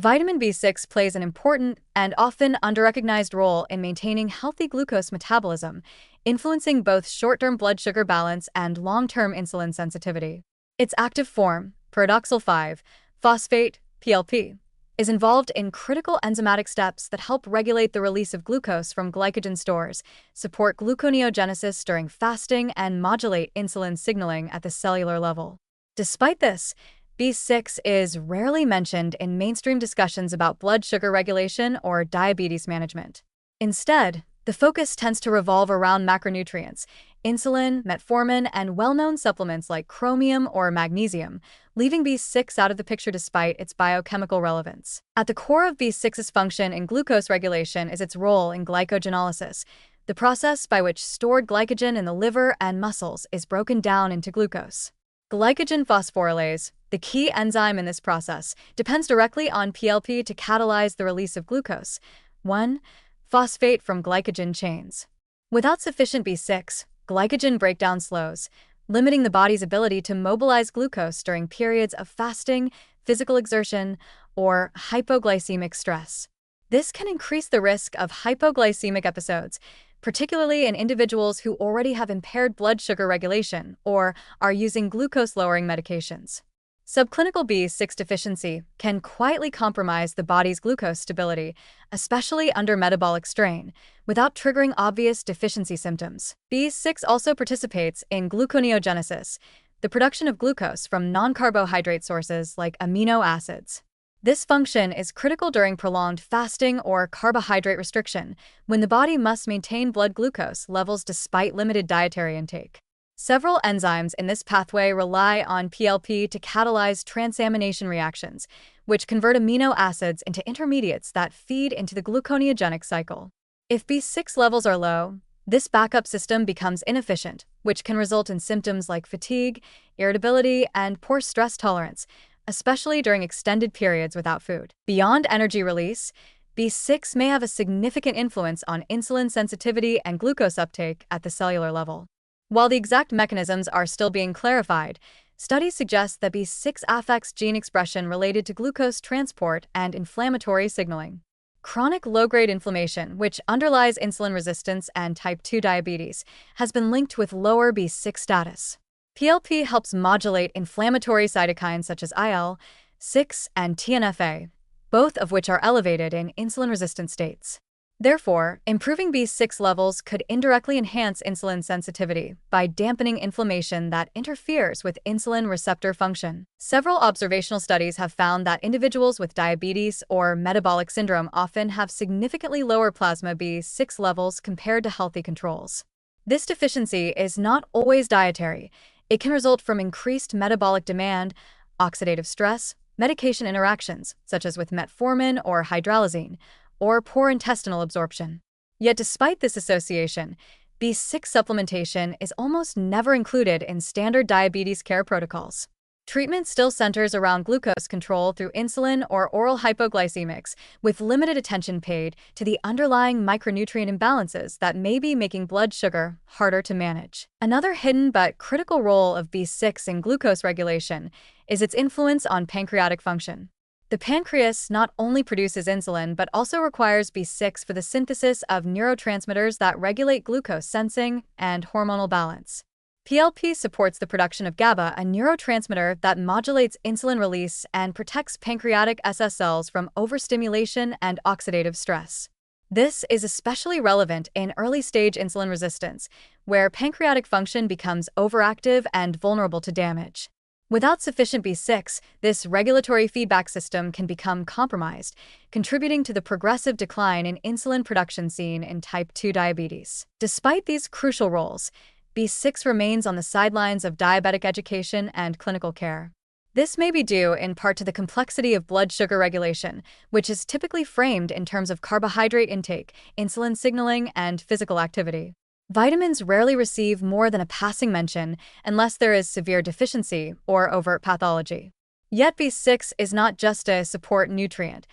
Vitamin B6 plays an important and often underrecognized role in maintaining healthy glucose metabolism, influencing both short-term blood sugar balance and long-term insulin sensitivity. Its active form, pyridoxal 5-phosphate (PLP), is involved in critical enzymatic steps that help regulate the release of glucose from glycogen stores, support gluconeogenesis during fasting, and modulate insulin signaling at the cellular level. Despite this, B6 is rarely mentioned in mainstream discussions about blood sugar regulation or diabetes management. Instead, the focus tends to revolve around macronutrients, insulin, metformin, and well-known supplements like chromium or magnesium, leaving B6 out of the picture despite its biochemical relevance. At the core of B6's function in glucose regulation is its role in glycogenolysis, the process by which stored glycogen in the liver and muscles is broken down into glucose. Glycogen phosphorylase, the key enzyme in this process, depends directly on PLP to catalyze the release of glucose, 1-phosphate from glycogen chains. Without sufficient B6, glycogen breakdown slows, limiting the body's ability to mobilize glucose during periods of fasting, physical exertion, or hypoglycemic stress. This can increase the risk of hypoglycemic episodes, particularly in individuals who already have impaired blood sugar regulation or are using glucose-lowering medications. Subclinical B6 deficiency can quietly compromise the body's glucose stability, especially under metabolic strain, without triggering obvious deficiency symptoms. B6 also participates in gluconeogenesis, the production of glucose from non-carbohydrate sources like amino acids. This function is critical during prolonged fasting or carbohydrate restriction, when the body must maintain blood glucose levels despite limited dietary intake. Several enzymes in this pathway rely on PLP to catalyze transamination reactions, which convert amino acids into intermediates that feed into the gluconeogenic cycle. If B6 levels are low, this backup system becomes inefficient, which can result in symptoms like fatigue, irritability, and poor stress tolerance, especially during extended periods without food. Beyond energy release, B6 may have a significant influence on insulin sensitivity and glucose uptake at the cellular level. While the exact mechanisms are still being clarified, studies suggest that B6 affects gene expression related to glucose transport and inflammatory signaling. Chronic low-grade inflammation, which underlies insulin resistance and type 2 diabetes, has been linked with lower B6 status. PLP helps modulate inflammatory cytokines such as IL-6 and TNF-A, both of which are elevated in insulin-resistant states. Therefore, improving B6 levels could indirectly enhance insulin sensitivity by dampening inflammation that interferes with insulin receptor function. Several observational studies have found that individuals with diabetes or metabolic syndrome often have significantly lower plasma B6 levels compared to healthy controls. This deficiency is not always dietary. It can result from increased metabolic demand, oxidative stress, medication interactions, such as with metformin or hydralazine, or poor intestinal absorption. Yet despite this association, B6 supplementation is almost never included in standard diabetes care protocols. Treatment still centers around glucose control through insulin or oral hypoglycemics, with limited attention paid to the underlying micronutrient imbalances that may be making blood sugar harder to manage. Another hidden but critical role of B6 in glucose regulation is its influence on pancreatic function. The pancreas not only produces insulin but also requires B6 for the synthesis of neurotransmitters that regulate glucose sensing and hormonal balance. PLP supports the production of GABA, a neurotransmitter that modulates insulin release and protects pancreatic SS cells from overstimulation and oxidative stress. This is especially relevant in early-stage insulin resistance, where pancreatic function becomes overactive and vulnerable to damage. Without sufficient B6, this regulatory feedback system can become compromised, contributing to the progressive decline in insulin production seen in type 2 diabetes. Despite these crucial roles, B6 remains on the sidelines of diabetic education and clinical care. This may be due in part to the complexity of blood sugar regulation, which is typically framed in terms of carbohydrate intake, insulin signaling, and physical activity. Vitamins rarely receive more than a passing mention unless there is severe deficiency or overt pathology. Yet B6 is not just a support nutrient.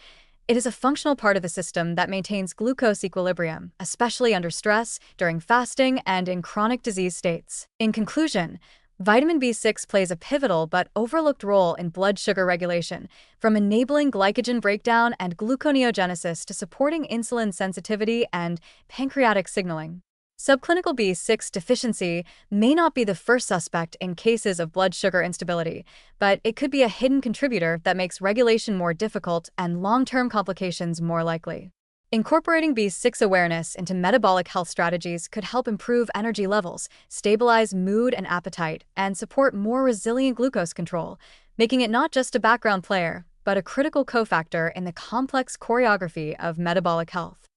It is a functional part of the system that maintains glucose equilibrium, especially under stress, during fasting, and in chronic disease states. In conclusion, Vitamin B6 plays a pivotal but overlooked role in blood sugar regulation, from enabling glycogen breakdown and gluconeogenesis to supporting insulin sensitivity and pancreatic signaling. Subclinical B6 deficiency may not be the first suspect in cases of blood sugar instability, but it could be a hidden contributor that makes regulation more difficult and long-term complications more likely. Incorporating B6 awareness into metabolic health strategies could help improve energy levels, stabilize mood and appetite, and support more resilient glucose control, making it not just a background player, but a critical cofactor in the complex choreography of metabolic health.